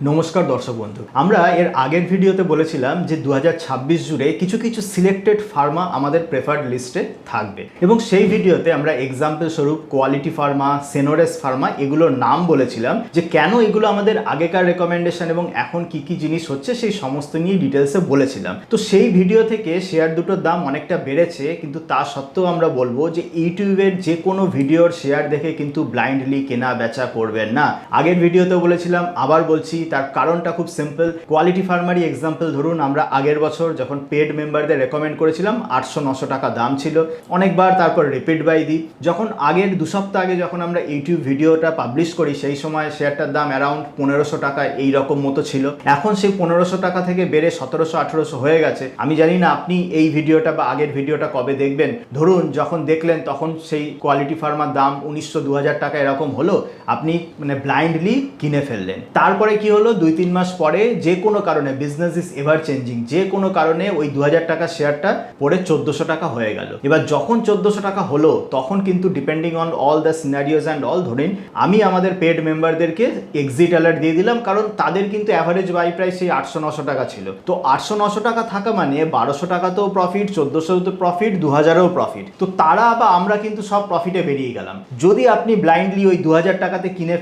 নমস্কার দর্শক বন্ধু, আমরা এর আগের ভিডিওতে বলেছিলাম যে 2026 জুড়ে কিছু কিছু সিলেক্টেড ফার্মা আমাদের প্রেফার্ড লিস্টে থাকবে এবং সেই ভিডিওতে আমরা এক্সাম্পল স্বরূপ কোয়ালিটি ফার্মা, সেনোরেস ফার্মা এগুলোর নাম বলেছিলাম যে কেন এগুলো আমাদের আগেকার রেকমেন্ডেশন এবং এখন কি কি জিনিস হচ্ছে সেই সমস্ত নিয়ে ডিটেলসে বলেছিলাম। তো সেই ভিডিও থেকে শেয়ার দুটোর দাম অনেকটা বেড়েছে, কিন্তু তা সত্ত্বেও আমরা বলবো যে ইউটিউবের যে কোনো ভিডিওর শেয়ার দেখে কিন্তু ব্লাইন্ডলি কেনা বেচা করবেন না। আগের ভিডিওতে বলেছিলাম, আবার বলছি, তার কারণটা খুব সিম্পল। কোয়ালিটি ফার্মারই এক্সাম্পল ধরুন, আমরা আগের বছর যখন পেড মেম্বারদের রেকমেন্ড করেছিলাম 800-900 টাকা দাম ছিল অনেকবার, তারপর রিপিট বাই দিই। যখন আগের 2 সপ্তাহ আগে যখন আমরা ইউটিউব ভিডিওটা পাবলিশ করি সেই সময় শেয়ারটার দাম অ্যারাউন্ড 1500 টাকা এই রকম মতো ছিল। এখন সেই 1500 টাকা থেকে বেড়ে 1700-1800 হয়ে গেছে। আমি জানি না আপনি এই ভিডিওটা বা আগের ভিডিওটা কবে দেখবেন। ধরুন যখন দেখলেন তখন সেই কোয়ালিটি ফার্মার দাম 1900-2000 টাকা এরকম হলো, আপনি ব্লাইন্ডলি কিনে ফেললেন। তারপরে কি হলো, 2-3 মাস পরে যে কোনো কারণে, বিজনেস ইজ এভার চেঞ্জিং, যে কোনো কারণে ওই 2000 টাকা শেয়ারটা পড়ে 1400 টাকা হয়ে গেল। এবার যখন 1400 টাকা হলো তখন কিন্তু depending on all the scenarios and all, ধরেন আমি আমাদের পেড মেম্বারদেরকে এক্সিট অ্যালার্ট দিয়ে দিলাম, কারণ তাদের কিন্তু অ্যাভারেজ বাই প্রাইস সেই 800-900 টাকা ছিল। তো 800-900 টাকা থাকা মানে 1200 টাকাতেও প্রফিট, 1400তেও প্রফিট, 2000এও প্রফিট। তো তারা বা আমরা কিন্তু সব প্রফিটে বেরিয়ে গেলাম। যদি আপনি ব্লাইন্ডলি ওই 2000 টাকাতে কিনে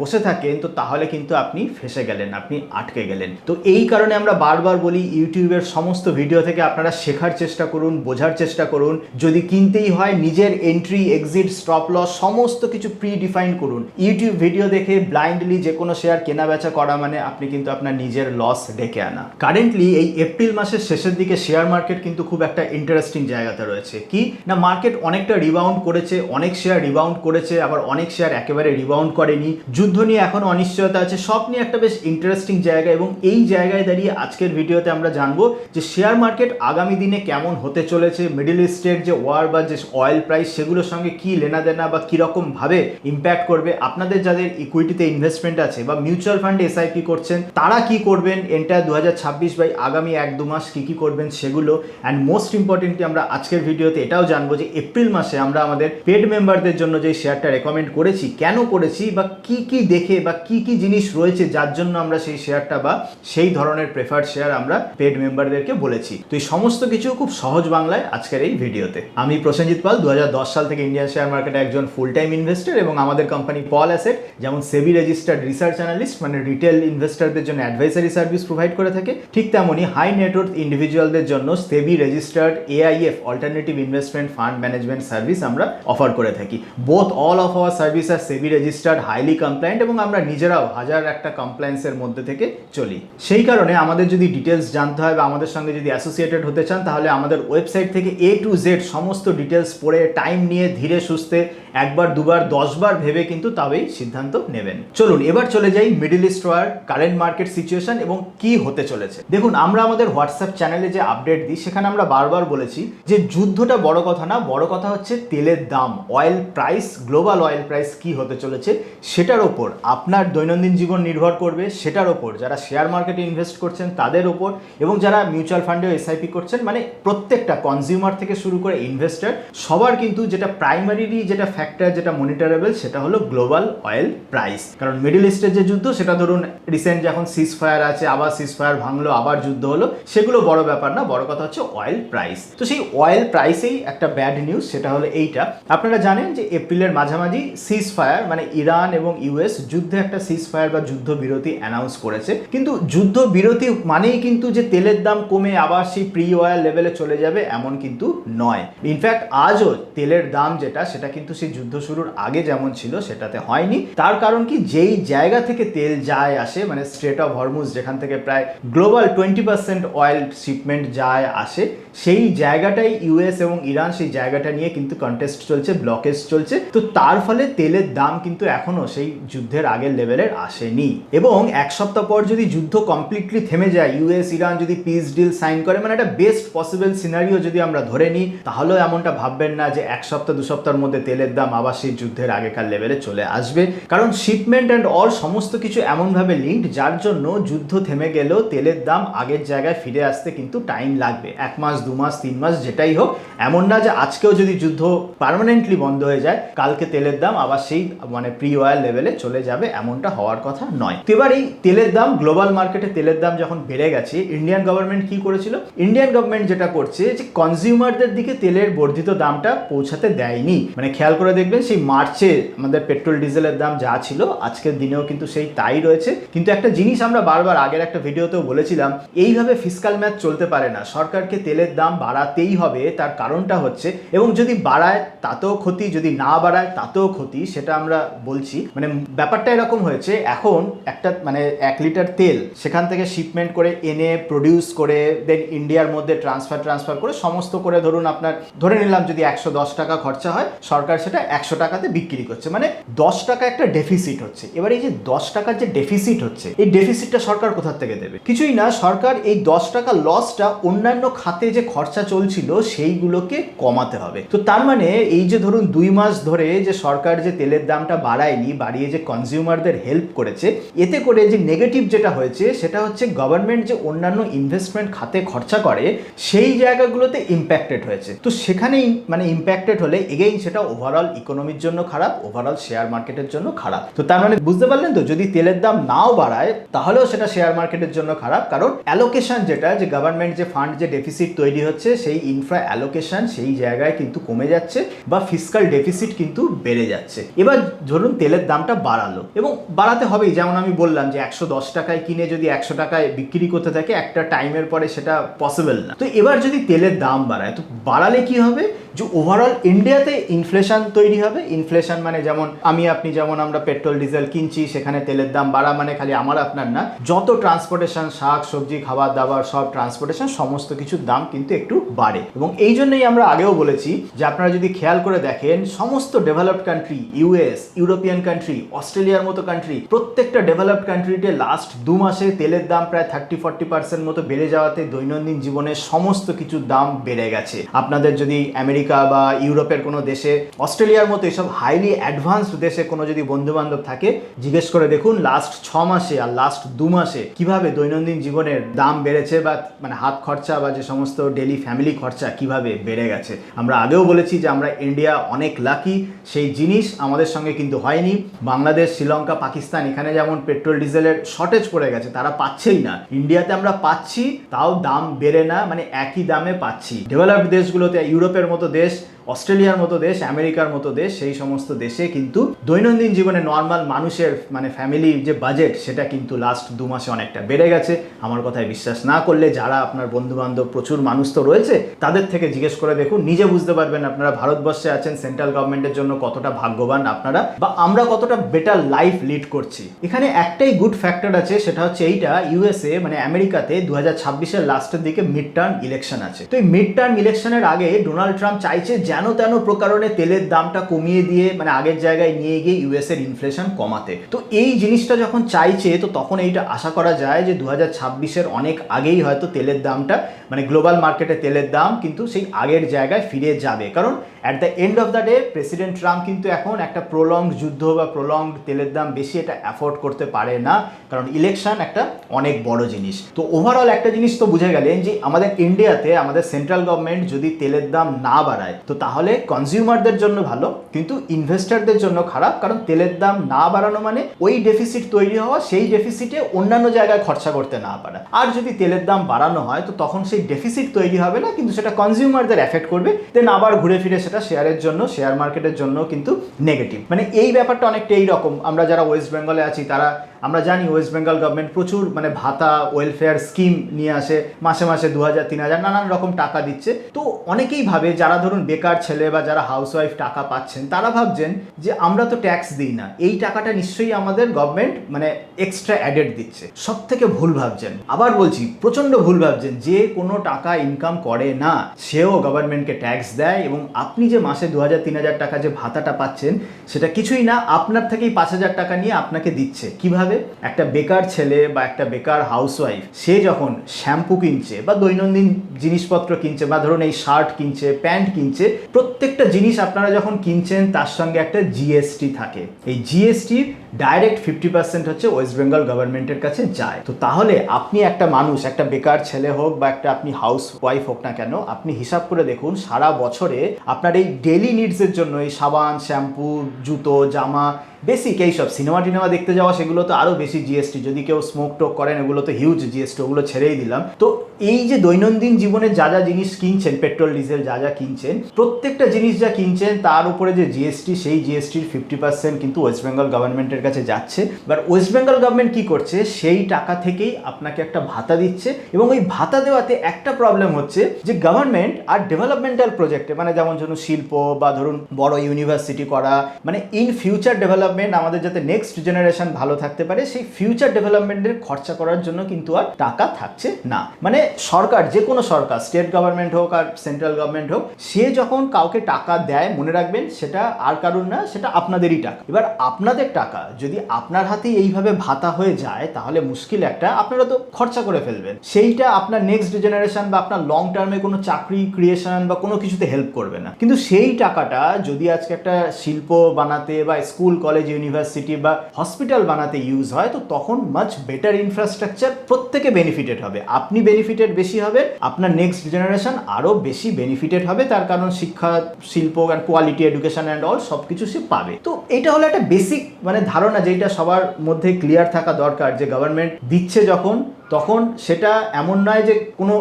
বসে থাকেন তো তাহলে কিন্তু আপনি ফেসে গেলেন, আপনি আটকে গেলেন। তো এই কারণে আমরা বারবার বলি, ইউটিউবের সমস্ত ভিডিও থেকে আপনারা শেখার চেষ্টা করুন, বোঝার চেষ্টা করুন। যদি কিনতেই হয় নিজের এন্ট্রি, এক্সিট, স্টপ লস সমস্ত কিছু প্রি ডিফাইন করুন। ইউটিউব ভিডিও দেখে ব্লাইন্ডলি যে কোনো শেয়ার কেনা বেচা করা মানে আপনি কিন্তু আপনার নিজের লস ডেকে আনা। কারেন্টলি এই এপ্রিল মাসের শেষের দিকে শেয়ার মার্কেট কিন্তু খুব একটা ইন্টারেস্টিং জায়গাতে রয়েছে। কি না, মার্কেট অনেকটা রিবাউন্ড করেছে, অনেক শেয়ার রিবাউন্ড করেছে, আবার অনেক শেয়ার একেবারে রিবাউন্ড করেনি। যুদ্ধ নিয়ে এখন অনিশ্চয়তা আছে, সব নিয়ে একটা বেশ ইন্টারেস্টিং জায়গা। এবং এই জায়গায় দাঁড়িয়ে আজকের ভিডিওতে আমরা জানবো যে শেয়ার মার্কেট আগামী দিনে কেমন হতে চলেছে, মিডল ইস্টের যে ওয়ার বা যে অয়েল প্রাইস সেগুলোর সঙ্গে কি লেনাদেনা বা কীরকম ভাবে ইম্প্যাক্ট করবে। আপনাদের যাদের ইকুইটিতে ইনভেস্টমেন্ট আছে বা মিউচুয়াল ফান্ডে এসআইপি করছেন তারা কি করবেন, এন্টায়ার 2026 বাই আগামী 1-2 মাস কি কি করবেন সেগুলো। অ্যান্ড মোস্ট ইম্পর্টেন্টলি আমরা আজকের ভিডিওতে এটাও জানবো যে এপ্রিল মাসে আমরা আমাদের পেড মেম্বারদের জন্য যে শেয়ারটা রেকমেন্ড করেছি কেন করেছি, বা কি কি দেখে বা কি কি জিনিস রয়েছে যার জন্য আমরা সেই শেয়ারটা বা সেই ধরনের প্রেফার্ড শেয়ার আমরা পেড মেম্বারদেরকে বলেছি। তো এই সমস্ত কিছু খুব সহজ বাংলায় আজকের এই ভিডিওতে। আমি প্রসেনজিৎ পাল, 2010 সাল থেকে ইন্ডিয়ান শেয়ার মার্কেটে একজন ফুল টাইম ইনভেস্টর এবং আমাদের কোম্পানি পল অ্যাসেট যেমন সেবি রেজিস্টার্ড রিসার্চ অ্যানালিস্ট রিটেল ইনভেস্টরদের জন্য অ্যাডভাইসারি সার্ভিস প্রোভাইড করে থাকে, ঠিক তেমনই হাই নেটওয়ার্থ ইন্ডিভিজুয়ালদের জন্য SEBI registered AIF alternative investment fund management service আমরা অফার করে থাকি। Both all of our service আর সেবি রেজিস্টার্ড, হাইলি কমপ্লায়েন্ট এবং আমরা নিজেরাও হাজার একটা কমপ্লায়েন্সের মধ্যে থেকে চলি। সেই কারণে আমাদের যদি ডিটেলস জানতে হয় বা আমাদের সঙ্গে যদি অ্যাসোসিয়েটেড হতে চান তাহলে আমাদের ওয়েবসাইট থেকে A to Z সমস্ত ডিটেলস পড়ে টাইম নিয়ে ধীরে সুস্থে 1বার 2বার 10বার ভেবে কিন্তু তবেই সিদ্ধান্ত নেবেন। চলুন এবার চলে যাই Middle East war, current market situation এবং কি হতে চলেছে। দেখুন, আমরা আমাদের হোয়াটসঅ্যাপ চ্যানেলে যে আপডেট দিই সেখানে আমরা বারবার বলেছি যে যুদ্ধটা বড় কথা না, বড় কথা হচ্ছে তেলের দাম, oil price, global oil price কি হতে চলেছে সেটার ওপর আপনার দৈনন্দিন জীবন নির্ভর করবে, সেটার ওপর যারা শেয়ার মার্কেটে ইনভেস্ট করছেন তাদের ওপর এবং যারা মিউচুয়াল ফান্ডেও এসআইপি করছেন, প্রত্যেকটা কনজিউমার থেকে শুরু করে ইনভেস্টার সবার কিন্তু যেটা প্রাইমারিলি যেটা ফ্যাক্টর যেটা মনিটরেবল সেটা হলো গ্লোবাল অয়েল প্রাইস। কারণ মিডল ইস্টের যে যুদ্ধ সেটা ধরুন রিসেন্ট যখন সিজ ফায়ার আছে, আবার সিজ ফায়ার ভাঙলো, আবার যুদ্ধ হলো, সেগুলো বড় ব্যাপার না, বড় কথা হচ্ছে অয়েল প্রাইস। তো সেই অয়েল প্রাইসেই একটা ব্যাড নিউজ, সেটা হলো এইটা। আপনারা জানেন যে এপ্রিলের মাঝামাঝি সিজ ফায়ার ইরান এবং ইউএস যুদ্ধে একটা সিজ ফায়ার বা যুদ্ধ বিরতি অ্যানাউন্স করেছে, কিন্তু যুদ্ধ বিরতি মানেই কিন্তু যে তেলের দাম কমে আবার সেই প্রি অয়েল লেভেলে চলে যাবে এমন কিন্তু নয়। ইনফ্যাক্ট আজও তেলের দাম যেটা সেটা কিন্তু সেই যুদ্ধ শুরুর আগে যেমন ছিল সেটাতে হয়নি। তার কারণ কি, যেই জায়গা থেকে তেল যায় আসে স্ট্রেট অফ হরমুজ, যেখান থেকে প্রায় গ্লোবাল 20% অয়েল শিপমেন্ট যায় আসে, সেই জায়গাটাই ইউএস এবং ইরান সেই জায়গাটা নিয়ে কিন্তু কন্টেস্ট চলছে, ব্লকেজ চলছে। তো তার ফলে তেলের দাম কিন্তু এখনো সেই যুদ্ধের আগের লেভেলের আসেনি। এবং 1 সপ্তাহ পর যদি যুদ্ধ কমপ্লিটলি থেমে যায়, ইউএস ইরান যদি পিস ডিল সাইন করে, একটা বেস্ট পসিবল সিনারিও যদি আমরা ধরে নিই, তাহলেও এমনটা ভাববেন না যে 1 সপ্তাহ 2 সপ্তাহের মধ্যে তেলের দাম আবার সেই যুদ্ধের আগেকার লেভেলে চলে আসবে, কারণ শিপমেন্ট অ্যান্ড অল সমস্ত কিছু এমনভাবে লিঙ্কড, যার জন্য যুদ্ধ থেমে গেলেও তেলের দাম আগের জায়গায় ফিরে আসতে কিন্তু টাইম লাগবে, 1 মাস 2 মাস 3 মাস যেটাই হোক। এমন না যে আজকেও যদি যুদ্ধ পার্মানেন্টলি বন্ধ হয়ে যায় কালকে তেলের দাম আবার সেই মানে প্রি ওয়ার লেভেলে চলে যাবে, এমনটা হওয়ার কথা নয়। তো এবার এই তেলের দাম, গ্লোবাল মার্কেটে তেলের দাম যখন বেড়ে গেছে, ইন্ডিয়ান গভর্নমেন্ট কি করেছিল? ইন্ডিয়ান গভর্নমেন্ট যেটা করছে যে কনজিউমারদের দিকে তেলের বর্ধিত দামটা পৌঁছাতে দেয়নি। মানে খেয়াল করে দেখবেন সেই মার্চে আমাদের পেট্রোল ডিজেলের দাম যা ছিল আজকের দিনেও কিন্তু সেই তাই রয়েছে। কিন্তু একটা জিনিস আমরা বারবার আগের একটা ভিডিওতেও বলেছিলাম, এইভাবে ফিসকাল ম্যাথ চলতে পারে না, সরকারকে তেলের দাম বাড়াতেই হবে। তার কারণটা হচ্ছে, এবং যদি বাড়ায় তাতেও ক্ষতি, যদি না বাড়ায় তাতেও ক্ষতি, সেটা আমরা বলছি। মানে ব্যাপারটা এরকম হয়েছে, এখন একটা মানে 1 লিটার তেল সেখান থেকে শিপমেন্ট করে এনে প্রডিউস করে দেন ইন্ডিয়ার মধ্যে ট্রান্সফার করে সমস্ত করে ধরুন আপনার ধরে নিলাম যদি 110 টাকা খরচা হয়, সরকার সেটা 100 টাকাতে বিক্রি করছে, মানে 10 টাকা একটা ডেফিসিট হচ্ছে। এবার এই যে 10 টাকার যে ডেফিসিট হচ্ছে, এই ডেফিসিটটা সরকার কোথা থেকে দেবে? কিছুই না, সরকার এই 10 টাকা লসটা অন্যান্য খাতে যে খরচা চলছিল সেইগুলোকে কমাতে হবে। তো তার মানে এই যে ধরুন 2 মাস ধরে যে সরকার যে তেলের দামটা বাড়ায়নি, বাড়িয়ে যে কনজিউমারদের হেল্প করেছে, এতে করে যে নেগেটিভ যেটা হয়েছে সেটা হচ্ছে গভর্নমেন্ট যে অন্যান্য ইনভেস্টমেন্ট খাতে খরচা করে সেই জায়গাগুলোতে ইম্প্যাক্টেড হয়েছে। তো সেখানেই মানে ইম্প্যাক্টেড হলে এগেইন সেটা ওভারঅল ইকোনমির জন্য খারাপ, ওভারঅল শেয়ার মার্কেটের জন্য খারাপ। তো তার মানে বুঝতে পারলেন তো, যদি তেলের দাম নাও বাড়ায় তাহলেও সেটা শেয়ার মার্কেটের জন্য খারাপ, কারণ অ্যালোকেশন যেটা, যে গভর্নমেন্ট যে ফান্ড যে ডেফিসিট তৈরি হচ্ছে সেই ইনফ্রা অ্যালোকেশন সেই জায়গায় কিন্তু কমে যাচ্ছে বা ফিসকাল ডেফিসিট কিন্তু বেড়ে যাচ্ছে। এবার ধরুন তেলের দামটা বাড়ালো, এবং বাড়াতে হবেই, যেমন আমি বললাম যে 110 টাকায় কিনে যদি 100 টাকায় বিক্রি করতে থাকে একটা টাইমের পরে সেটা পসিবল না। তো এবার যদি তেলের দাম বাড়ায়, তো বাড়ালে কি হবে? যে ওভারঅল ইন্ডিয়াতে ইনফ্লেশন তৈরি হবে। ইনফ্লেশন মানে যেমন আমি আপনি যেমন আমরা পেট্রোল ডিজেল কিনছি, সেখানে তেলের দাম বাড়া মানে খালি আমার আপনার না, যত ট্রান্সপোর্টেশন, শাক সবজি খাবার দাবার সব ট্রান্সপোর্টেশন সমস্ত কিছুর দাম কিন্তু একটু বাড়ে। এবং এই জন্যই আমরা আগেও বলেছি যে আপনারা যদি খেয়াল করে দেখেন সমস্ত developed country, US, European country, অস্ট্রেলিয়ার মতো কান্ট্রি, প্রত্যেকটা ডেভেলপড কান্ট্রিতে লাস্ট 2 মাসে তেলের দাম প্রায় 30-40% মতো বেড়ে যাওয়াতে দৈনন্দিন জীবনের সমস্ত কিছুর দাম বেড়ে গেছে। আপনাদের যদি আমেরিকা বা ইউরোপের কোনো দেশে, অস্ট্রেলিয়ার মতো এসব হাইলি অ্যাডভান্সড দেশে কোনো যদি বন্ধু বান্ধব থাকে, জিজ্ঞেস করে দেখুন লাস্ট 6 মাসে আর লাস্ট 2 মাসে কিভাবে দৈনন্দিন জীবনের দাম বেড়েছে, বা মানে হাত খরচা বা যে সমস্ত ডেলি ফ্যামিলি খরচা কিভাবে বেড়ে গেছে। আমরা আগেও বলেছি যে আমরা ইন্ডিয়া অনেক লাকি, সেই জিনিস আমাদের সঙ্গে কিন্তু হয়নি। বাংলাদেশ, শ্রীলঙ্কা, পাকিস্তান, এখানে যেমন পেট্রোল ডিজেলের শর্টেজ পড়ে গেছে, তারা পাচ্ছেই না। ইন্ডিয়াতে আমরা পাচ্ছি, তাও দাম বেড়ে না, মানে একই দামে পাচ্ছি। ডেভেলপড দেশগুলোতে, ইউরোপের মতো দেশ, অস্ট্রেলিয়ার মতো দেশ, আমেরিকার মতো দেশ, সেই সমস্ত দেশে কিন্তু দৈনন্দিন জীবনে নর্মাল মানুষের মানে ফ্যামিলি যে বাজেট সেটা কিন্তু লাস্ট 2 মাসে অনেকটা বেড়ে গেছে। আমার কথায় বিশ্বাস না করলে যারা আপনার বন্ধু বান্ধব প্রচুর মানুষ তো রয়েছে, তাদের থেকে জিজ্ঞেস করে দেখুন, নিজে বুঝতে পারবেন আপনারা ভারতবর্ষে আছেন, সেন্ট্রাল গভর্নমেন্টের জন্য কতটা ভাগ্যবান আপনারা, বা আমরা কতটা বেটার লাইফ লিড করছি। এখানে একটাই গুড ফ্যাক্টর আছে, সেটা হচ্ছে এইটা, ইউএসএ মানে আমেরিকাতে 2026-এর লাস্টের দিকে মিড টার্ম ইলেকশন আছে। তো এই মিড টার্ম ইলেকশনের আগে ডোনাল্ড ট্রাম্প চাইছে যেন তেন প্রকারণে তেলের দামটা কমিয়ে দিয়ে মানে আগের জায়গায় নিয়ে গিয়ে ইউএস এর ইনফ্লেশন কমাতে। তো এই জিনিসটা যখন চাইছে, তো তখন এইটা আশা করা যায় যে 2026-এর অনেক আগেই হয়তো তেলের দামটা মানে গ্লোবাল মার্কেটে তেলের দাম কিন্তু সেই আগের জায়গায় ফিরে যাবে। কারণ at the end of the day president Trump কিন্তু এখন একটা প্রলংড যুদ্ধ বা প্রলংড তেলের দাম বেশি এটা অ্যাফোর্ড করতে পারে না, কারণ ইলেকশন একটা অনেক বড় জিনিস। তো ওভারঅল একটা জিনিস তো বুঝে গেলেন যে আমাদের ইন্ডিয়াতে আমাদের সেন্ট্রাল গভর্নমেন্ট যদি তেলের দাম না বাড়ায়, তো তাহলে কনজিউমারদের জন্য ভালো কিন্তু ইনভেস্টারদের জন্য খারাপ। কারণ তেলের দাম না বাড়ানো মানে ওই ডেফিসিট তৈরি হওয়া, সেই ডেফিসিটে অন্যান্য জায়গায় খরচা করতে না পারা। আর যদি তেলের দাম বাড়ানো হয়, তো তখন সেই ডেফিসিট তৈরি হবে না, কিন্তু সেটা কনজিউমারদের এফেক্ট করবে, দেন আবার ঘুরে ফিরে সেটা শেয়ারের জন্য, শেয়ার মার্কেটের জন্য কিন্তু নেগেটিভ। মানে এই ব্যাপারটা অনেকটা এইরকম, আমরা যারা ওয়েস্ট বেঙ্গলে আছি তারা আমরা জানি ওয়েস্ট বেঙ্গল গভর্নমেন্ট প্রচুর মানে ভাতা, ওয়েলফেয়ার স্কিম নিয়ে আসে, মাসে মাসে 2000-3000 নানান রকম টাকা দিচ্ছে। তো অনেকেই ভাবে, যারা ধরুন বেকার ছেলে বা যারা হাউসওয়াইফ টাকা পাচ্ছেন, তারা ভাবছেন যে আমরা তো ট্যাক্স দিই না, এই টাকাটা নিশ্চয়ই আমাদের গভর্নমেন্ট মানে এক্সট্রা অ্যাডেড দিচ্ছে। সব থেকে ভুল ভাবছেন, আবার বলছি প্রচণ্ড ভুল ভাবছেন। যে কোনো টাকা ইনকাম করে না সেও গভর্নমেন্টকে ট্যাক্স দেয়, এবং আপনি যে মাসে 2000-3000 টাকা যে ভাতাটা পাচ্ছেন, সেটা কিছুই না, আপনার থেকেই 5000 টাকা নিয়ে আপনাকে দিচ্ছে। কিভাবে? একটা বেকার ছেলে বা একটা বেকার হাউসওয়াইফ সে যখন শ্যাম্পু কিনছে বা দৈনন্দিন জিনিসপত্র কিনছে, বা ধরুন এই শার্ট কিনছে, প্যান্ট কিনছে, প্রত্যেকটা জিনিস আপনারা যখন কিনছেন তার সঙ্গে একটা জিএসটি থাকে। এই জিএসটির ডাইরেক্ট 50% হচ্ছে ওয়েস্ট বেঙ্গল গভর্নমেন্টের কাছে যায়। তো তাহলে আপনি একটা মানুষ, একটা বেকার ছেলে হোক বা একটা আপনি হাউস ওয়াইফ হোক না কেন, আপনি হিসাব করে দেখুন সারা বছরে আপনার এই ডেইলি নিডসের জন্য এই সাবান, শ্যাম্পু, জুতো, জামা, বেসিক এইসব, সিনেমা টিনেমা দেখতে যাওয়া সেগুলো তো আরও বেশি জিএসটি, যদি কেউ স্মোক টোক করেন এগুলো তো হিউজ জিএসটি, ওগুলো ছেড়েই দিলাম। তো এই যে দৈনন্দিন জীবনে যা যা জিনিস কিনছেন, পেট্রোল ডিজেল যা যা কিনছেন, প্রত্যেকটা জিনিস যা কিনছেন তার উপরে যে জিএসটি, সেই জিএসটির 50% কিন্তু ওয়েস্ট বেঙ্গল গভর্নমেন্টের কাছে যাচ্ছে। এবার ওয়েস্ট বেঙ্গল গভর্নমেন্ট কী করছে, সেই টাকা থেকেই আপনাকে একটা ভাতা দিচ্ছে, এবং ওই ভাতা দেওয়াতে একটা প্রবলেম হচ্ছে যে গভর্নমেন্ট আর ডেভেলপমেন্টাল প্রজেক্টে, মানে যেমন ধরুন শিল্প বা ধরুন বড় ইউনিভার্সিটি করা, মানে ইন ফিউচার ডেভেলপমেন্ট, আমাদের যাতে নেক্সট জেনারেশন ভালো থাকতে পারে, সেই ফিউচার ডেভেলপমেন্টের খরচা করার জন্য কিন্তু আর টাকা থাকছে না। মানে সরকার, যে কোনো সরকার, স্টেট গভর্নমেন্ট হোক আর সেন্ট্রাল গভর্নমেন্ট হোক, সে যখন কাউকে টাকা দেয়, মনে রাখবেন সেটা আর কারুর না, সেটা আপনাদেরই টাকা। এবার আপনাদের টাকা যদি আপনার হাতেই এইভাবে ভাতা হয়ে যায়, তাহলে মুশকিল একটা, আপনারা তো খরচা করে ফেলবেন, সেইটা আপনার নেক্সট জেনারেশন বা আপনার লং টার্মে কোনো চাকরি ক্রিয়েশন বা কোনো কিছুতে হেল্প করবে না। কিন্তু সেই টাকাটা যদি আজকে একটা শিল্প বানাতে বা স্কুল, কলেজ, ইউনিভার্সিটি বা হসপিটাল বানাতে ইউজ হয়, তো তখন মাচ বেটার ইনফ্রাস্ট্রাকচার, প্রত্যেকে বেনিফিটেড হবে। আপনি বেনিফিটেড বেশি হবে, আপনার নেক্সট জেনারেশন আরও বেশি বেনিফিটেড হবে, তার কারণ শিক্ষা, শিল্প আর কোয়ালিটি এডুকেশন অ্যান্ড অল সব কিছু সে পাবে। তো এটা হলো একটা বেসিক মানে ধারণা, যেটা সবার মধ্যে ক্লিয়ার থাকা দরকার, যে গভর্নমেন্ট দিচ্ছে যখন, তখন সেটা এমন নয় যে কোনো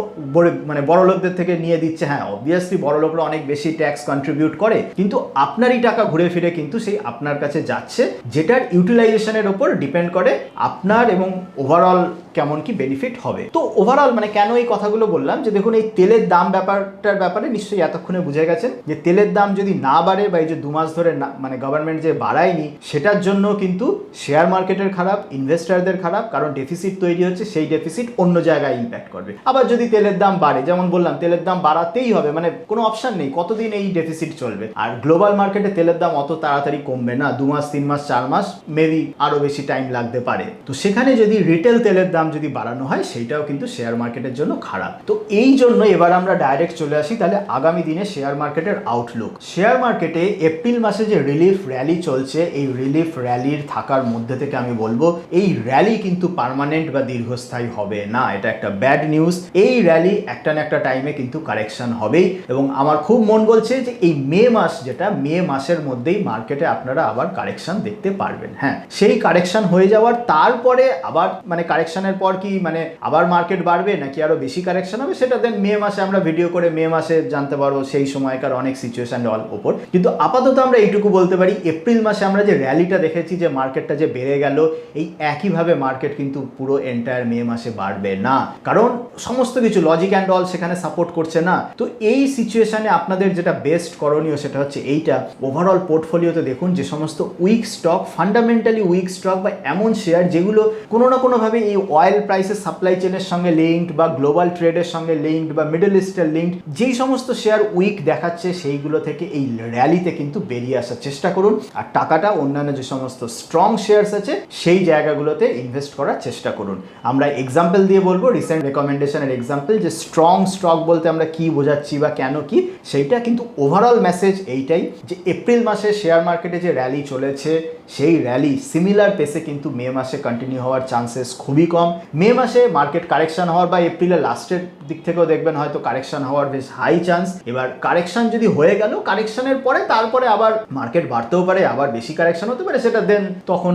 মানে বড় লোকদের থেকে নিয়ে দিচ্ছে। হ্যাঁ, অবভিয়াসলি বড় লোকরা অনেক বেশি ট্যাক্স কন্ট্রিবিউট করে, কিন্তু আপনারই টাকা ঘুরে ফিরে কিন্তু সেই আপনার কাছে যাচ্ছে, যেটার ইউটিলাইজেশনের ওপর ডিপেন্ড করে আপনার এবং ওভারঅল কেমন কি বেনিফিট হবে। তো ওভারঅল মানে কেন এই কথাগুলো বললাম, যে দেখুন এই তেলের দাম ব্যাপারটার ব্যাপারে নিশ্চয়ই এতক্ষণে বুঝে গেছেন যে তেলের দাম যদি না বাড়ে, বা এই যে 2 মাস ধরে না, মানে গভর্নমেন্ট যে বাড়ায়নি, সেটার জন্য কিন্তু শেয়ার মার্কেটের খারাপ, ইনভেস্টারদের খারাপ, কারণ ডেফিসিট তৈরি হচ্ছে, সেই ডেফিসিট অন্য জায়গায় ইম্প্যাক্ট করবে। আবার যদি তেলের দাম বাড়ে, যেমন বললাম তেলের দাম বাড়াতেই হবে, মানে কোনো অপশন নেই, কতদিন এই ডেফিসিট চলবে। আর গ্লোবাল মার্কেটে তেলের দাম অত তাড়াতাড়ি কমবে না, 2 মাস 3 মাস 4 মাস, মেবি আরও বেশি টাইম লাগতে পারে। তো সেখানে যদি রিটেল তেলের দাম যদি বাড়ানো হয়, সেইটাও কিন্তু শেয়ার মার্কেটের জন্য খারাপ। তো এই জন্য এবার আমরা ডাইরেক্ট চলে আসি তাহলে আগামী দিনে শেয়ার মার্কেটের আউটলুক। শেয়ার মার্কেটে এপ্রিল মাসে যে রিলিফ র্যালি চলছে, এই রিলিফ র্যালির থাকার মধ্যে থেকে আমি বলবো এই র্যালি কিন্তু পার্মানেন্ট বা দীর্ঘস্থায়ী হবে না, এটা একটা ব্যাড নিউজ। এই র্যালি একটা না একটা টাইমে কিন্তু কারেকশন হবেই, এবং আমার খুব মন বলছে যে এই মে মাস, যেটা মে মাসের মধ্যেই মার্কেটে আপনারা আবার কারেকশন দেখতে পারবেন। হ্যাঁ, সেই কারেকশন হয়ে যাওয়ার তারপরে আবার মানে কারেকশনের পর কি মানে আবার মার্কেট বাড়বে নাকি আরো বেশি কারেকশন হবে, সেটা দেন মে মাসে আমরা ভিডিও করে মে মাসে জানতে পারবো, সেই সময়কার অনেক সিচুয়েশন অল ওপর। কিন্তু আপাতত আমরা এইটুকু বলতে পারি, এপ্রিল মাসে আমরা যে র্যালিটা দেখেছি, যে মার্কেটটা যে বেড়ে গেল, এই একইভাবে মার্কেট কিন্তু পুরো এন্টায়ার মে মাসে বাড়বে না, কারণ সমস্ত কিছু লজিক অ্যান্ড অল সেখানে সাপোর্ট করছে না। তো এই সিচুয়েশনে আপনাদের যেটা বেস্ট করণীয় সেটা হচ্ছে এইটা, ওভারঅল পোর্টফোলিওতে দেখুন যে সমস্ত weak stock, fundamentally weak stock বা এমন শেয়ার যেগুলো কোনো না কোনোভাবে এই অয়েল প্রাইসের সাপ্লাই চেনের সঙ্গে লিঙ্কড বা গ্লোবাল ট্রেডের সঙ্গে লিঙ্কড বা মিডল ইস্টের লিঙ্কড, যেই সমস্ত শেয়ার উইক দেখাচ্ছে সেইগুলো থেকে এই র্যালিতে কিন্তু বেরিয়ে আসার চেষ্টা করুন, আর টাকাটা অন্যান্য যে সমস্ত স্ট্রং শেয়ারস আছে সেই জায়গাগুলোতে ইনভেস্ট করার চেষ্টা করুন। আমরা এক্সাম্পল দিয়ে বলবো, রিসেন্ট রেকমেন্ডেশনের এক্সাম্পল, যে স্ট্রং স্টক বলতে আমরা কি বোঝাচ্ছি বা কেন কি, সেইটা কিন্তু ওভারঅল মেসেজ এইটাই, যে এপ্রিল মাসে শেয়ার মার্কেটে যে র্যালি চলেছে, সেই র্যালি সিমিলার পেসে কিন্তু মে মাসে কন্টিনিউ হওয়ার চান্সেস খুবই কম। মে মাসে মার্কেট কারেকশন হওয়ার বা এপ্রিলের লাস্টের দিক থেকেও দেখবেন হয়তো কারেকশন হওয়ার বেশ হাই চান্স। এবার কারেকশন যদি হয়ে গেল, কারেকশনের পরে তারপরে আবার মার্কেট বাড়তেও পারে, আবার বেশি কারেকশন হতে পারে, সেটা দেন তখন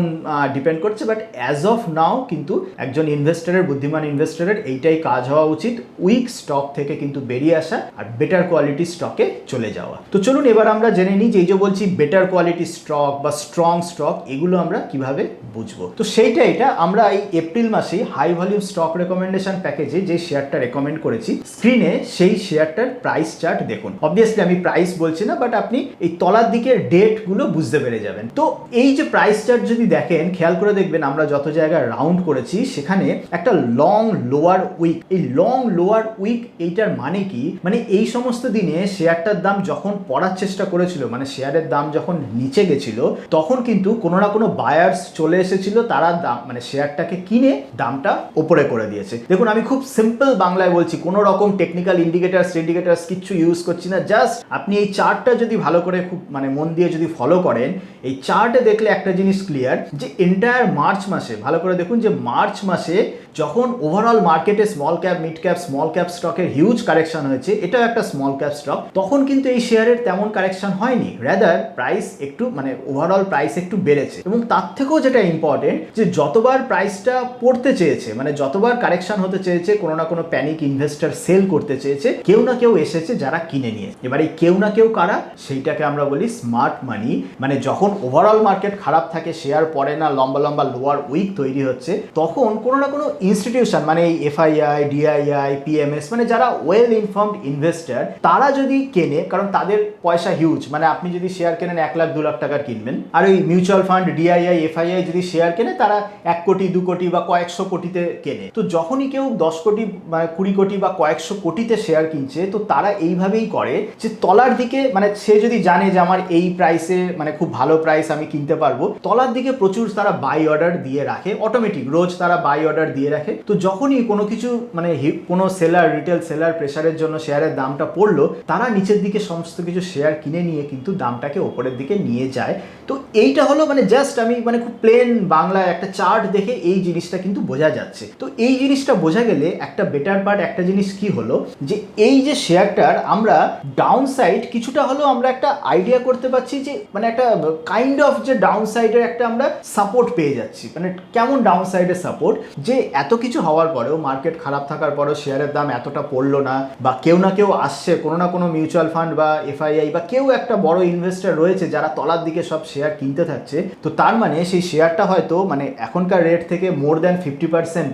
ডিপেন্ড করছে। বাট অ্যাজ অফ নাও কিন্তু একজন ইনভেস্টরের, বুদ্ধিমান ইনভেস্টরের এইটাই কাজ হওয়া উচিত, উইক স্টক থেকে কিন্তু বেরিয়ে আসা আর বেটার কোয়ালিটি স্টকে চলে যাওয়া। তো চলুন এবার আমরা জেনে নিই যে এই যে বলছি বেটার কোয়ালিটি স্টক বা স্ট্রং স্টক, এগুলো আমরা কিভাবে বুঝবো। তো সেইটা এটা আমরা এই এপ্রিল মাসে হাই ভলিউম স্টক রেকমেন্ডেশন প্যাকেজে যে শেয়ারটা রেকমেন্ড করেছি, স্ক্রিনে সেই শেয়ারটার প্রাইস চার্ট দেখুন। অবভিয়াসলি আমি প্রাইস বলছি না, বাট আপনি এই তলার দিকের ডেটগুলো বুঝতে পেরে যাবেন। তো এই যে প্রাইস চার্ট যদি দেখেন, খেয়াল করে দেখবেন আমরা যত জায়গায় রাউন্ড করেছি সেখানে একটা লং লোয়ার উইক, এই লং লোয়ার উইক এইটার মানে কি, মানে এই সমস্ত দিনে শেয়ারটার দাম যখন পড়ার চেষ্টা করেছিল, মানে শেয়ারের দাম যখন নিচে গেছিল, তখন কিন্তু কোনো না কোনো বায়ার্স চলে এসেছিল, তারা দাম মানে শেয়ারটাকে কিনে দামটা ওপরে করে দিয়েছে। দেখুন আমি খুব সিম্পল বাংলায় বলছি, কোনো রকম টেকনিক্যাল ইন্ডিকেটার্স কিচ্ছু ইউজ করছি না, জাস্ট আপনি এই চার্টটা যদি ভালো করে খুব মানে মন দিয়ে যদি ফলো করেন, এই চার্টে দেখলে একটা জিনিস ক্লিয়ার যে এন্টায়ার মার্চ মাসে ভালো করে দেখুন যে মার্চ মাসে যখন ওভারঅল মার্কেটে small cap mid cap small cap স্টকের হিউজ কারেকশন হয়েছে, এটাও একটা স্মল ক্যাপ স্টক, তখন কিন্তু এই শেয়ারের তেমন কারেকশন হয়নি, রাদার প্রাইস একটু মানে ওভারঅল প্রাইস একটু বেড়েছে। এবং তার থেকেও যেটা ইম্পর্টেন্ট যে যতবার প্রাইসটা পড়তে চেয়েছে মানে যতবার কারেকশন হতে চেয়েছে, কোনো না কোনো প্যানিক ইনভেস্টর সেল করতে চেয়েছে, কেউ না কেউ এসেছে যারা কিনে নিয়ে। এবার এই কেউ না কেউ কারা, সেইটাকে আমরা বলি স্মার্ট মানি। মানে যখন ওভারঅল মার্কেট খারাপ থাকে, শেয়ার পড়ে না, লম্বা লম্বা লোয়ার উইক তৈরি হচ্ছে, তখন কোনো না কোনো ইনস্টিটিউশন মানে এই এফআইআই, ডিআইআই, পিএমএস মানে যারা ওয়েল ইনফর্মড ইনভেস্টর, তারা যদি কেনে, কারণ তাদের পয়সা হিউজ, মানে আপনি যদি শেয়ার কেনেন 1 লাখ 2 লাখ টাকার কিনবেন, আর ওই মিউচুয়াল ফান্ড ডিআইআই এফআইআই যদি শেয়ার কেনে তারা 1 কোটি 2 কোটি বা কয়েকশো কোটিতে কেনে। তো যখনই কেউ 10 কোটি মানে 20 কোটি বা কয়েকশো কোটিতে শেয়ার কিনছে, তো তারা এইভাবেই করে যে তলার দিকে মানে সে যদি জানে যে আমার এই প্রাইসে মানে খুব ভালো প্রাইস আমি কিনতে পারবো, তলার দিকে প্রচুর তারা বাই অর্ডার দিয়ে রাখে, অটোমেটিক রোজ তারা বাই অর্ডার দিয়ে রাখে। তো যখনই কোনো কিছু মানে কোনো সেলার রিটেল সেলার প্রেসারের জন্য শেয়ারের দামটা পড়লো, তারা নিচের দিকে সমস্ত কিছু শেয়ার কিনে নিয়ে কিন্তু দামটাকে ওপরের দিকে নিয়ে যায়। তো এইটা হলো মানে জাস্ট আমি মানে খুব প্লেন বাংলায় একটা চার্ট দেখে এই জিনিসটা কিন্তু বোঝা যাচ্ছে। তো এই জিনিসটা বোঝা গেলে একটা বেটার পার্ট একটা জিনিস কি হলো যে এই যে শেয়ারটার আমরা ডাউন সাইড কিছুটা হলেও আমরা একটা আইডিয়া করতে পারছি, যে মানে একটা কাইন্ড অফ যে ডাউন সাইডের একটা আমরা সাপোর্ট পেয়ে যাচ্ছি। মানে কেমন ডাউন সাইডের সাপোর্ট, যে এত কিছু হওয়ার পরেও, মার্কেট খারাপ থাকার পরেও শেয়ারের দাম এতটা পড়লো না, বা কেউ না কেউ আসছে, কোনো না কোনো মিউচুয়াল ফান্ড বা এফআইআই বা কেউ একটা বড় ইনভেস্টর রয়েছে যারা তলার দিকে সব শেয়ার কিনতে থাকছে। তো তার মানে সেই শেয়ারটা হয়তো মানে এখনকার রেট থেকে মোর দ্যান 50%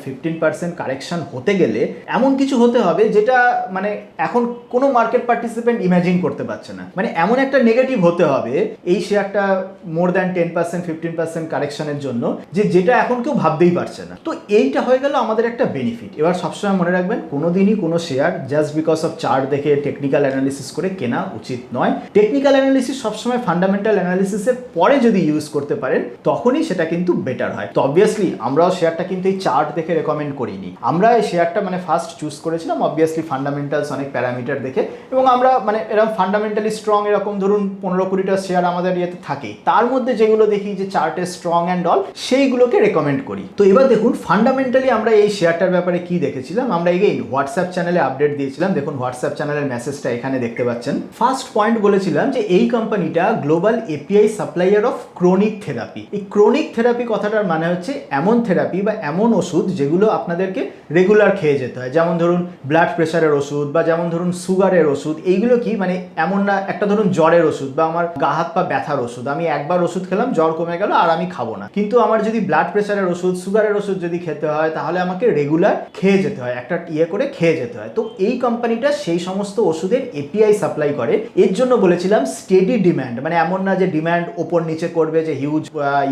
15% কারেকশন হতে গেলে এমন কিছু হতে হবে যেটা মানে এখন কোনো মার্কেট পার্টিসিপেন্ট ইমাজিন করতে পারছে না। মানে এমন একটা নেগেটিভ হতে হবে এই শেয়ারটা মোর দ্যান 10% 15% কারেকশনের জন্য, যে যেটা এখন কেউ ভাবতেই পারছে না। তো এইটা হয়ে গেল আমাদের একটা বেনিফিট। এবার সবসময় মনে রাখবেন, কোনোদিনই কোনো share just because of chart দেখে টেকনিক্যাল অ্যানালিসিস করে কেনা উচিত নয়। টেকনিক্যাল অ্যানালিসিস সবসময় ফান্ডামেন্টাল অ্যানালিসিসের পরে যদি ইউজ করতে পারেন, তখনই সেটা কিন্তু বেটার হয়। তো অবভিয়াসলি আমরাও শেয়ারটা কিন্তু এই চার্ট দেখে রেকমেন্ড করিনি, আমরা এই শেয়ারটা মানে ফার্স্ট চুজ করেছিলাম অবভিয়াসলি ফান্ডামেন্টালস অনেক প্যারামিটার দেখে, এবং আমরা মানে এরকম ফান্ডামেন্টালি স্ট্রং এরকম ধরুন 15-20টা শেয়ার আমাদের ইয়েতে থাকে, তার মধ্যে যেগুলো দেখি যে চার্টে স্ট্রং অ্যান্ড অল, সেইগুলোকে রেকমেন্ড করি। তো এবার দেখুন ফান্ডামেন্টালি আমরা এই শেয়ারটার ব্যাপারে কি দেখেছিলাম। আমরা এগেইন হোয়াটসঅ্যাপ চ্যানেলে আপডেট দিয়েছিলাম, দেখুন হোয়াটসঅ্যাপ চ্যানেলের মেসেজটা এখানে দেখতে পাচ্ছেন। ফার্স্ট পয়েন্ট বলেছিলাম যে এই কোম্পানিটা global API supplier of chronic therapy. এই ক্রনিক থেরাপি কথাটার মানে হচ্ছে এমন থেরাপি বা এমন ওষুধ যেগুলো আপনাদেরকে রেগুলার খেয়ে যেতে হয়, যেমন ধরুন ব্লাড প্রেশারের ওষুধ বা যেমন ধরুন সুগারের ওষুধ। এইগুলো কি মানে এমন না একটা ধরুন জ্বরের ওষুধ বা আমার গা হাত পা ব্যথার ওষুধ, আমি একবার ওষুধ খেলাম জ্বর কমে গেল আর আমি খাবো না, কিন্তু আমার যদি ব্লাড প্রেশারের ওষুধ সুগারের ওষুধ যদি খেতে হয় তাহলে আমাকে রেগুলার খেয়ে যেতে হয়, একটা ইয়ে করে খেয়ে যেতে হয়। তো এই কোম্পানিটা সেই সমস্ত ওষুধের এপিআই সাপ্লাই করে। এর জন্য বলেছিলাম স্টেডি ডিম্যান্ড, মানে এমন না যে ডিম্যান্ড ওপর নিচে করবে যে হিউজ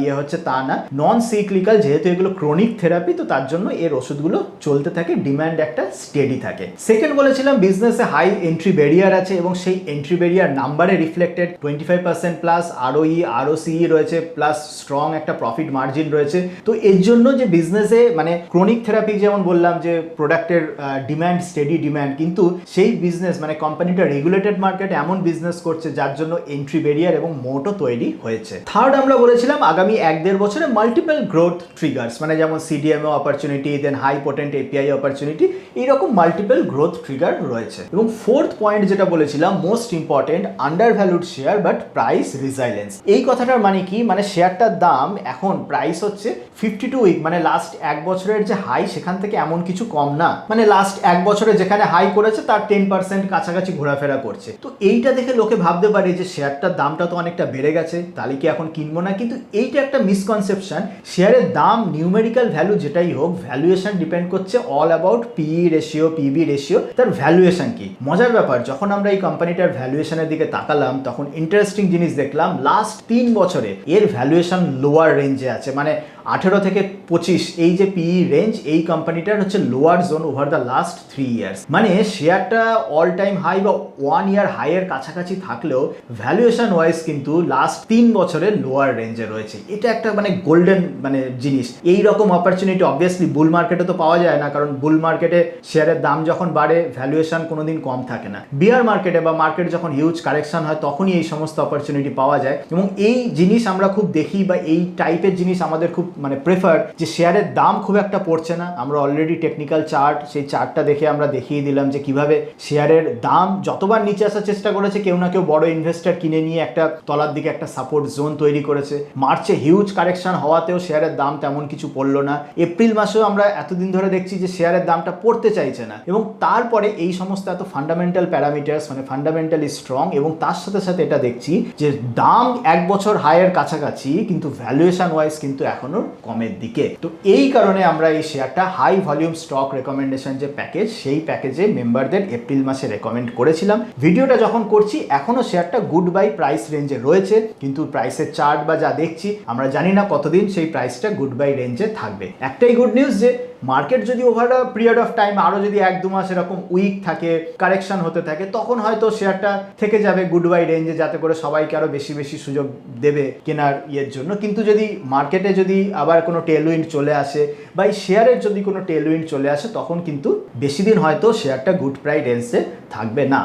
ইয়ে হচ্ছে, তা না, নন সাইক্লিক্যাল, যেহেতু এগুলো ক্রনিক থেরাপি তো তার জন্য এর ওষুধগুলো চলতে থাকে, ডিম্যান্ড একটা স্টেডি থাকে। সেকেন্ড বলেছিলাম বিজনেসে হাই এন্ট্রি ব্যারিয়ার আছে এবং সেই এন্ট্রি ব্যারিয়ার নাম্বারে রিফ্লেক্টেড 25% প্লাস আরওই আরওসিই রয়েছে, প্লাস স্ট্রং একটা প্রফিট মার্জিন রয়েছে। তো এর জন্য যে বিজনেসে মানে ক্রনিক থেরাপি যেমন বললাম যে প্রোডাক্টের ডিম্যান্ড স্টেডি ডিম্যান্ড, কিন্তু সেই বিজনেস মানে কোম্পানিটা রেগুলেটেড মার্কেটে এমন বিজনেস করছে যার জন্য এন্ট্রি ব্যারিয়ার এবং মোটও তৈরি হয়েছে। থার্ড আমরা বলেছিলাম আগামী 1-1.5 বছরে মাল্টিপল গ্রোথ ট্রিগার্স, মানে যেমন CDMO opportunity, then high potent API opportunity, এইরকম মাল্টিপল গ্রোথ ট্রিগার রয়েছে। এবং ফোর্থ পয়েন্ট যেটা বলেছিলাম most important, undervalued share but price resilience. এই কথাটার মানে কি, মানে শেয়ারটার দাম এখন প্রাইস হচ্ছে 52 উইক, মানে লাস্ট 1 বছরের যে হাই সেখান থেকে এমন কিছু কম না, মানে লাস্ট 1 বছরে যেখানে হাই করেছে তার 10% কাছাকাছি ঘোরাফেরা করছে। তো এইটা দেখে লোকে ভাবতে পারে যে শেয়ারটার দামটা তো অনেকটা বেড়ে গেছে, তাহলে কি এখন কিনবো না, কিন্তু এইটা একটা মিসকনসেপশন। শেয়ারের দাম নিউমেরিক্যাল ভ্যালু যেটাই হোক, ভ্যালুয়েশন ডিপেন্ড করছে all about PE ratio PB ratio, তার ভ্যালুয়েশন কি। মজার ব্যাপার, যখন আমরা এই কোম্পানিটার ভ্যালুয়েশনের দিকে তাকালাম তখন ইন্টারেস্টিং জিনিস দেখলাম, লাস্ট 3 বছরে এর ভ্যালুয়েশন লোয়ার রেঞ্জে আছে, মানে 18 থেকে 25 এই যে পিই রেঞ্জ, এই কোম্পানিটার হচ্ছে lower zone over the last 3 years. মানে শেয়ারটা অল টাইম হাই বা 1 ইয়ার হাইয়ের কাছাকাছি থাকলেও ভ্যালুয়েশন ওয়াইজ কিন্তু লাস্ট 3 বছরের লোয়ার রেঞ্জে রয়েছে। এটা একটা মানে গোল্ডেন মানে জিনিস। এই রকম অপরচুনিটি অবভিয়াসলি বুল মার্কেটে তো পাওয়া যায় না, কারণ বুল মার্কেটে শেয়ারের দাম যখন বাড়ে ভ্যালুয়েশন কোনোদিন কম থাকে না। বিয়ার মার্কেটে বা মার্কেট যখন হিউজ কারেকশন হয় তখনই এই সমস্ত অপরচুনিটি পাওয়া যায়, এবং এই জিনিস আমরা খুব দেখি বা এই টাইপের জিনিস আমাদের খুব মানে প্রেফার, যে শেয়ারের দাম খুব একটা পড়ছে না। আমরা অলরেডি টেকনিক্যাল চার্ট, সেই চার্টটা দেখে আমরা দেখিয়ে দিলাম যে কিভাবে শেয়ারের দাম যতবার নিচে আসার চেষ্টা করেছে কেউ না কেউ বড় ইনভেস্টর কিনে নিয়ে একটা তলার দিকে একটা সাপোর্ট জোন তৈরি করেছে। মার্চে হিউজ কারেকশন হওয়াতেও শেয়ারের দাম তেমন কিছু পড়লো না। এপ্রিল মাসেও আমরা এতদিন ধরে দেখছি যে শেয়ারের দামটা পড়তে চাইছে না, এবং তারপরে এই সমস্ত এত ফান্ডামেন্টাল প্যারামিটার্স মানে ফান্ডামেন্টালি স্ট্রং, এবং তার সাথে সাথে এটা দেখছি যে দাম 1 বছর হাইয়ের কাছাকাছি, কিন্তু ভ্যালুয়েশন ওয়াইজ কিন্তু এখনো কমের দিকে। তো এই কারণে আমরা এই শেয়ারটা হাই ভলিউম স্টক রেকমেন্ডেশন যে প্যাকেজ, সেই প্যাকেজে মেম্বারদের এপ্রিল মাসে রেকমেন্ড করেছিলাম। ভিডিওটা যখন করছি এখনো শেয়ারটা গুড বাই প্রাইস রেঞ্জে রয়েছে, কিন্তু প্রাইসের চার্ট বা যা দেখছি আমরা জানি না কতদিন সেই প্রাইসটা গুড বাই রেঞ্জে থাকবে। একটাই গুড নিউজ যে মার্কেট যদি over a period of time আরও যদি 1-2 মাস এরকম উইক থাকে, কারেকশন হতে থাকে, তখন হয়তো শেয়ারটা থেকে যাবে গুড বাই রেঞ্জে, যাতে করে সবাইকে আরও বেশি বেশি সুযোগ দেবে কেনার ইয়ের জন্য। কিন্তু যদি মার্কেটে যদি আবার কোনো টেলউইন্ড চলে আসে বা এই শেয়ারের যদি কোনো টেলউইন্ড চলে আসে, তখন কিন্তু বেশি দিন হয়তো শেয়ারটা গুড প্রাইস রেঞ্জে থাকবে না।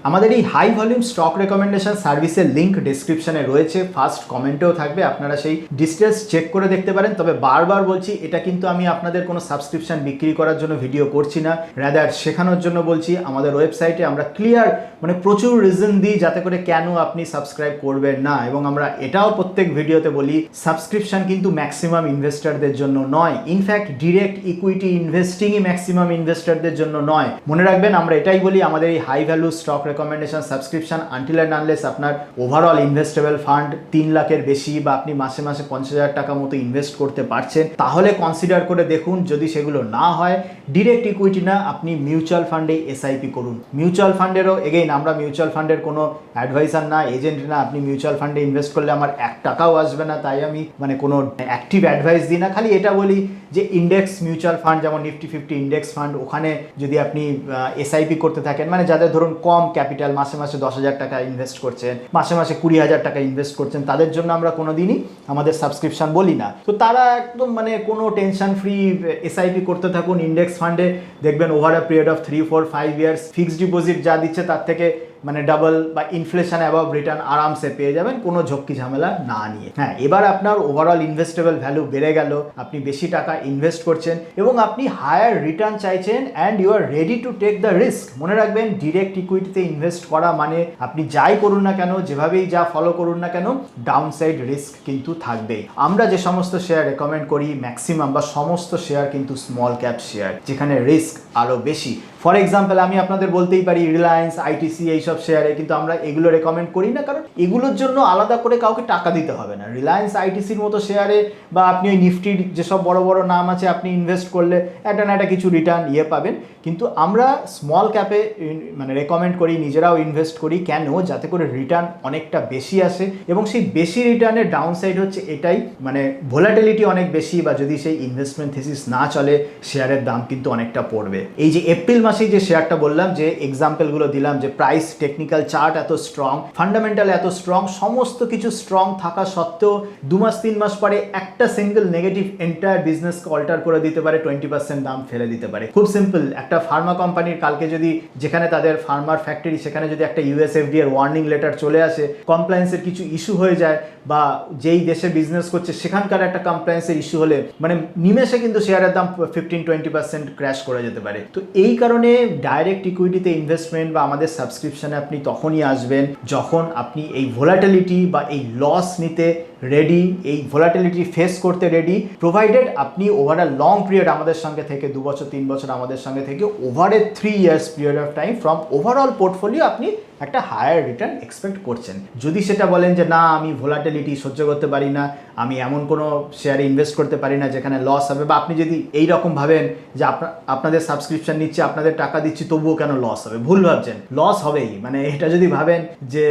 আমাদের এই হাই ভলিউম স্টক রেকমেন্ডেশন সার্ভিসের লিঙ্ক ডিসক্রিপশনে রয়েছে, ফার্স্ট কমেন্টেও থাকবে, আপনারা সেই ডিটেলস চেক করে দেখতে পারেন। তবে বারবার বলছি, এটা কিন্তু আমি আপনাদের কোনো সাবস্ক্রিপশন বিক্রি করার জন্য ভিডিও করছি না, রাদার শেখানোর জন্য বলছি। আমাদের ওয়েবসাইটে আমরা ক্লিয়ার মানে প্রচুর রিজন দিই যাতে করে কেন আপনি সাবস্ক্রাইব করবেন না, এবং আমরা এটাও প্রত্যেক ভিডিওতে বলি সাবস্ক্রিপশন কিন্তু ম্যাক্সিমাম ইনভেস্টরদের জন্য নয়। ইনফ্যাক্ট ডিরেক্ট ইকুইটি ইনভেস্টিংই ম্যাক্সিমাম ইনভেস্টরদের জন্য নয়। মনে রাখবেন, আমরা এটাই বলি, আমাদের এই high value stock recommendation subscription until and unless আপনার ওভারঅল ইনভেস্টেবল ফান্ড 3 লাখের বেশি বা আপনি মাসে মাসে 50,000 টাকা মতো ইনভেস্ট করতে পারছেন, তাহলে কনসিডার করে দেখুন। যদি সেগুলো না হয়, ডিরেক্ট ইকুইটি না, আপনি মিউচুয়াল ফান্ডে এসআইপি করুন। মিউচুয়াল ফান্ডেরও এগেইন আমরা মিউচুয়াল ফান্ডের কোনো অ্যাডভাইসার না, এজেন্ট না। আপনি মিউচুয়াল ফান্ডে ইনভেস্ট করলে আমার 1 টাকাও আসবে না, তাই আমি মানে কোনো অ্যাক্টিভ অ্যাডভাইস দিই না। খালি এটা বলি যে ইন্ডেক্স মিউচুয়াল ফান্ড যেমন নিফটি 50 ইন্ডেক্স ফান্ড, ওখানে যদি আপনি এসআইপি করতে থাকেন, মানে যাদের ধরুন কম ক্যাপিটাল, মাসে মাসে 10,000 টাকা ইনভেস্ট করছেন, মাসে মাসে 20,000 টাকা ইনভেস্ট করছেন, তাদের জন্য আমরা কোনোদিনই আমাদের সাবস্ক্রিপশন বলি না। তো তারা একদম মানে কোনো টেনশন ফ্রি এসআইপি করতে থাকুন ইন্ডেক্স ফান্ডে, দেখবেন over a period of 3, 4, 5 years fixed deposit যা দিচ্ছে তার থেকে মানে ডাবল বা ইনফ্লেশন অ্যাবভ রিটার্ন আরামসে পেয়ে যাবেন, কোনো ঝক্কি ঝামেলা না নিয়ে। হ্যাঁ, এবার আপনার ওভারঅল ইনভেস্টেবল ভ্যালু বেড়ে গেল, আপনি বেশি টাকা ইনভেস্ট করছেন এবং আপনি হায়ার রিটার্ন চাইছেন, and you are ready to take the risk. মনে রাখবেন, ডিরেক্ট ইকুইটিতে ইনভেস্ট করা মানে আপনি যাই করুন না কেন, যেভাবেই যা ফলো করুন না কেন, ডাউনসাইড রিস্ক কিন্তু থাকবেই। আমরা যে সমস্ত শেয়ার রেকমেন্ড করি, ম্যাক্সিমাম বা সমস্ত শেয়ার কিন্তু স্মল ক্যাপ শেয়ার, যেখানে রিস্ক আরও বেশি। ফর এক্সাম্পল, আমি আপনাদের বলতেই পারি রিলায়েন্স, আইটিসি, এইসব শেয়ারে কিন্তু আমরা এগুলো রেকমেন্ড করি না, কারণ এগুলোর জন্য আলাদা করে কাউকে টাকা দিতে হবে না। রিলায়েন্স, আইটিসির মতো শেয়ারে বা আপনি ওই নিফটির যেসব বড় বড় নাম আছে, আপনি ইনভেস্ট করলে একটা না একটা কিছু রিটার্ন পাবেন। কিন্তু আমরা স্মল ক্যাপে মানে রেকমেন্ড করি, নিজেরাও ইনভেস্ট করি, কেন? যাতে করে রিটার্ন অনেকটা বেশি আসে, এবং সেই বেশি রিটার্নের ডাউনসাইড হচ্ছে এটাই, মানে ভোলাটিলিটি অনেক বেশি, বা যদি সেই ইনভেস্টমেন্ট থিসিস না চলে, শেয়ারের দাম কিন্তু অনেকটা পড়বে। এই যে এপ্রিল মাসে যে শেয়ারটা বললাম, যে এক্সাম্পলগুলো দিলাম, যে প্রাইস, টেকনিক্যাল চার্ট এত স্ট্রং, ফান্ডামেন্টাল এত স্ট্রং, সমস্ত কিছু স্ট্রং থাকা সত্ত্বেও 2 মাস 3 মাস পরে একটা সিঙ্গেল নেগেটিভ এন্টায়ার বিজনেসকে অল্টার করে দিতে পারে, 20% দাম ফেলে দিতে পারে। খুব সিম্পল, একটা ফার্মা কোম্পানির কালকে যদি, যেখানে তাদের ফার্মার ফ্যাক্টরি, সেখানে যদি একটা ইউএসএফডি এর ওয়ার্নিং লেটার চলে আসে, কমপ্লায়েন্সের কিছু ইস্যু হয়ে যায়, বা যেই দেশে বিজনেস করছে সেখানকার একটা কমপ্লায়েন্সের ইস্যু হলে, মানে নিমেষে কিন্তু শেয়ারের দাম 15-20% ক্র্যাশ করে যেতে পারে। তো এই কারণে ডাইরেক্ট ইকুইটিতে ইনভেস্টমেন্ট বা আমাদের সাবস্ক্রিপশনে আপনি তখনই আসবেন যখন আপনি এই ভোলাটিলিটি বা এই লস নিতে রেডি, এই ভোলাটিলিটি ফেস করতে রেডি, প্রোভাইডেড আপনি ওভার আ লং পিরিয়ড আমাদের সঙ্গে থেকে, 2 বছর 3 বছর আমাদের সঙ্গে থেকে, over a 3 years period of time from overall portfolio আপনি একটা হায়ার রিটার্ন এক্সপেক্ট করছেন। যদি সেটা বলেন যে না, আমি ভোলাটিলিটি সহ্য করতে পারি না, আমি এমন কোনো শেয়ারে ইনভেস্ট করতে পারি না যেখানে লস হবে, বা আপনি যদি এই রকম ভাবেন যে আপনাদের সাবস্ক্রিপশন নিচ্ছে, আপনাদের টাকা দিচ্ছি, তবুও কেন লস হবে, ভুল ভাবছেন, লস হবেই। মানে এটা যদি ভাবেন যে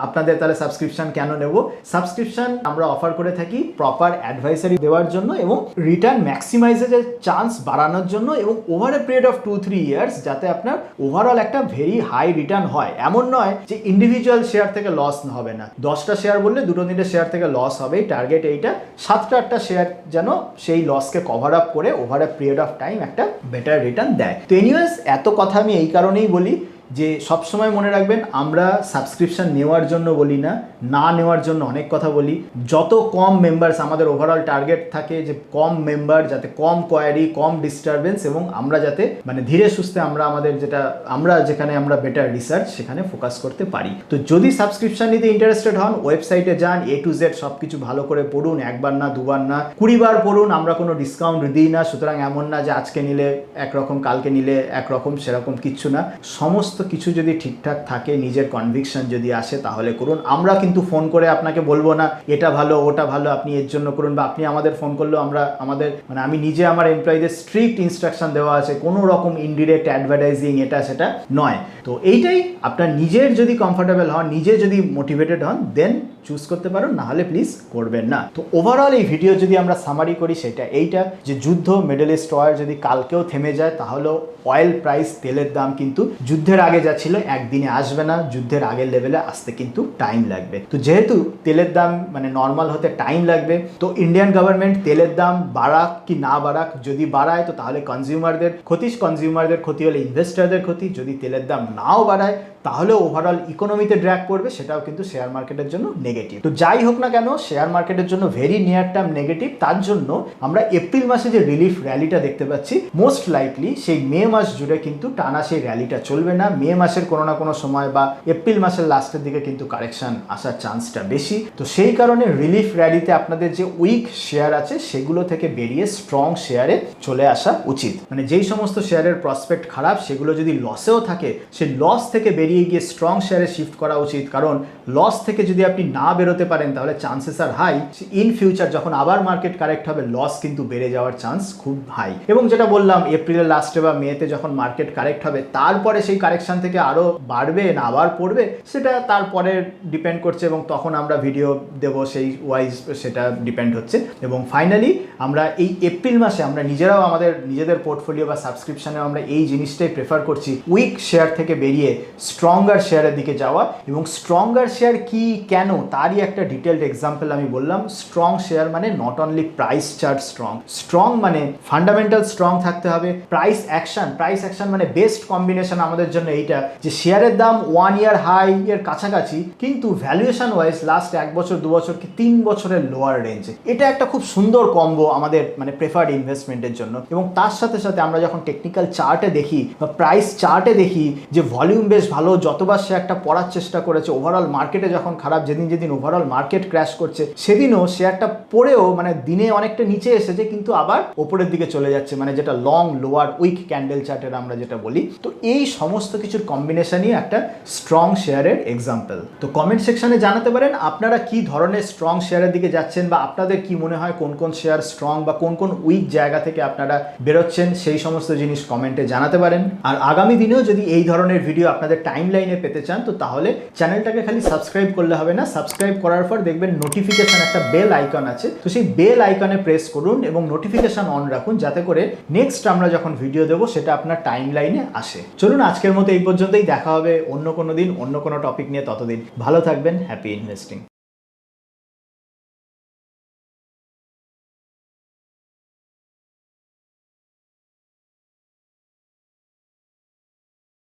আপনাদের তাহলে সাবস্ক্রিপশন কেন নেব, সাবস্ক্রিপশন আমরা অফার করে থাকি প্রপার অ্যাডভাইসারি দেওয়ার জন্য এবং রিটার্ন ম্যাক্সিমাইজের চান্স বাড়ানোর জন্য এবং over a period of 2-3 years যাতে আপনার ওভারঅল একটা ভেরি হাই রিটার্ন হয়। এমন নয় যে ইন্ডিভিজুয়াল শেয়ার থেকে লস হবে না, 10টা শেয়ার বললে 2-3টে শেয়ার থেকে লস হবে, টার্গেট এইটা 7-8টা শেয়ার যেন সেই লসকে কভার আপ করে over a period of time একটা বেটার রিটার্ন দেয়। তো এনিওয়েজ এত কথা আমি এই কারণেই বলি যে সবসময় মনে রাখবেন আমরা সাবস্ক্রিপশন নেওয়ার জন্য বলি না, না নেওয়ার জন্য অনেক কথা বলি। যত কম মেম্বার্স, আমাদের ওভারঅল টার্গেট থাকে যে কম মেম্বার, যাতে কম কোয়ারি, কম ডিস্টারবেন্স এবং আমরা যাতে মানে ধীরে সুস্থে আমাদের যেখানে আমরা বেটার রিসার্চ সেখানে ফোকাস করতে পারি। তো যদি সাবস্ক্রিপশন নিতে ইন্টারেস্টেড হন, ওয়েবসাইটে যান, A to Z সব কিছু ভালো করে পড়ুন, একবার না দুবার না 20 বার পড়ুন। আমরা কোনো ডিসকাউন্ট দিই না, সুতরাং এমন না যে আজকে নিলে একরকম কালকে নিলে একরকম, সেরকম কিচ্ছু না। সমস্ত কিছু যদি ঠিকঠাক থাকে, নিজের কনভিকশন যদি আসে তাহলে করুন। আমরা কিন্তু ফোন করে আপনাকে বলবো না এটা ভালো ওটা ভালো আপনি এর জন্য করুন, বা আপনি আমাদের ফোন করলেও আমি নিজে আমার এমপ্লয়ীদের স্ট্রিক্ট ইনস্ট্রাকশন দেওয়া আছে, কোনো রকম ইনডিরেক্ট অ্যাডভার্টাইজিং এটা সেটা নয়। তো এইটাই আপনার নিজের যদি কমফোর্টেবল হন, নিজে যদি মোটিভেটেড হন, দেন চুজ করতে পারো, না হলে প্লিজ করবেন না। তো ওভারঅল এই ভিডিও যদি আমরা সামারি করি সেটা এইটা যে যুদ্ধ মিডল ইস্ট ওয়ার যদি কালকেও থেমে যায় তাহলেও অয়েল প্রাইস, তেলের দাম কিন্তু যুদ্ধের আগে যা ছিল একদিনে আসবে না, যুদ্ধের আগের লেভেলে আসতে কিন্তু টাইম লাগবে। তো যেহেতু তেলের দাম মানে নর্মাল হতে টাইম লাগবে, তো ইন্ডিয়ান গভর্নমেন্ট তেলের দাম বাড়াক কি না বাড়াক, যদি বাড়ায় তো তাহলে কনজিউমারদের ক্ষতি হলে ইনভেস্টারদের ক্ষতি, যদি তেলের দাম নাও বাড়ায় তাহলে ওভারঅল ইকোনমিতে ড্র্যাগ পড়বে, সেটাও কিন্তু শেয়ার মার্কেটের জন্য নেগেটিভ। তো যাই হোক না কেন, শেয়ার মার্কেটের জন্য ভেরি নিয়ার টার্ম নেগেটিভ। তার জন্য আমরা এপ্রিল মাসে যে রিলিফ র্যালিটা দেখতে পাচ্ছি, মোস্ট লাইকলি সেই মে মাস জুড়ে কিন্তু টানা সেই র্যালিটা চলবে না। মে মাসের কোনো না কোনো সময় বা এপ্রিল মাসের লাস্টের দিকে কিন্তু কারেকশন আসার চান্সটা বেশি। তো সেই কারণে রিলিফ র্যালিতে আপনাদের যে উইক শেয়ার আছে সেগুলো থেকে বেরিয়ে স্ট্রং শেয়ারে চলে আসা উচিত। মানে যেই সমস্ত শেয়ারের প্রসপেক্ট খারাপ সেগুলো যদি লসেও থাকে, সেই লস থেকে বেরিয়ে গিয়ে স্ট্রং শেয়ারে শিফট করা উচিত। কারণ লস থেকে যদি আপনি না বেরোতে পারেন তাহলে chances are high in future যখন আবার মার্কেট কারেক্ট হবে লস কিন্তু বেড়ে যাওয়ার চান্স খুব হাই। এবং যেটা বললাম এপ্রিলের লাস্টে বা মেতে যখন মার্কেট কারেক্ট হবে তারপরে সেই কারেকশন থেকে আরো বাড়বে না আবার পড়বে সেটা তারপরে ডিপেন্ড করছে, এবং তখন আমরা ভিডিও দেব সেই ওয়াইজ, সেটা ডিপেন্ড হচ্ছে। এবং ফাইনালি আমরা এই এপ্রিল মাসে আমরা নিজেরাও নিজেদের পোর্টফোলিও বা সাবস্ক্রিপশনে আমরা এই জিনিসটাই প্রেফার করছি, উইক শেয়ার থেকে বেরিয়ে স্ট্রঙ্গার শেয়ারের দিকে যাওয়া। এবং স্ট্রঙ্গার শেয়ার কি কেন তারই একটা ডিটেলড এক্সাম্পল আমি বললাম। স্ট্রং শেয়ার মানে not only price chart strong মানে ফান্ডামেন্টাল স্ট্রং থাকতে হবে। প্রাইস অ্যাকশন মানে বেস্ট কম্বিনেশন আমাদের জন্য এইটা যে শেয়ারের দাম 1 ইয়ার হাই এর কাছাকাছি কিন্তু ভ্যালুয়েশন ওয়াইজ লাস্ট 1 বছর 2 বছর কি 3 বছরের লোয়ার রেঞ্জে। এটা একটা খুব সুন্দর কম্বো আমাদের মানে প্রেফার্ড ইনভেস্টমেন্টের জন্য। এবং তার সাথে সাথে আমরা যখন টেকনিক্যাল চার্টে দেখি বা প্রাইস চার্টে দেখি যে ভলিউম বেশ ভালো, যতবার শেয়ারটা পড়ার চেষ্টা করেছে, ওভারঅল মার্কেটে যখন খারাপ, যেদিন ওভারঅল মার্কেট ক্র্যাশ করছে সেদিনও শেয়ারটা পড়েও মানে দিনে অনেকটা নিচে এসেছে কিন্তু আবার ওপরের দিকে চলে যাচ্ছে, মানে যেটা লং লোয়ার উইক ক্যান্ডেল চার্টের আমরা যেটা বলি। তো এই সমস্ত কিছুর কম্বিনেশনই একটা স্ট্রং শেয়ারের এক্সাম্পল। তো কমেন্ট সেকশনে জানাতে পারেন আপনারা কি ধরনের স্ট্রং শেয়ারের দিকে যাচ্ছেন, বা আপনাদের কি মনে হয় কোন কোন শেয়ার স্ট্রং বা কোন কোন উইক জায়গা থেকে আপনারা বেরোচ্ছেন, সেই সমস্ত জিনিস কমেন্টে জানাতে পারেন। আর আগামী দিনেও যদি এই ধরনের ভিডিও আপনাদের টাইম লাইনে পেতে চান তো তাহলে চ্যানেলটাকে খালি সাবস্ক্রাইব করলে হবে না, সাবস্ক্রাইব করার পর দেখবেন নোটিফিকেশন একটা বেল আইকন আছে, তো সেই বেল আইকনে প্রেস করুন এবং নোটিফিকেশন অন রাখুন যাতে করে নেক্সট আমরা যখন ভিডিও দেবো সেটা আপনার টাইম লাইনে আসে। চলুন আজকের মতো এই পর্যন্তই, দেখা হবে অন্য কোনো দিন অন্য কোনো টপিক নিয়ে। ততদিন ভালো থাকবেন, হ্যাপি ইনভেস্টিং।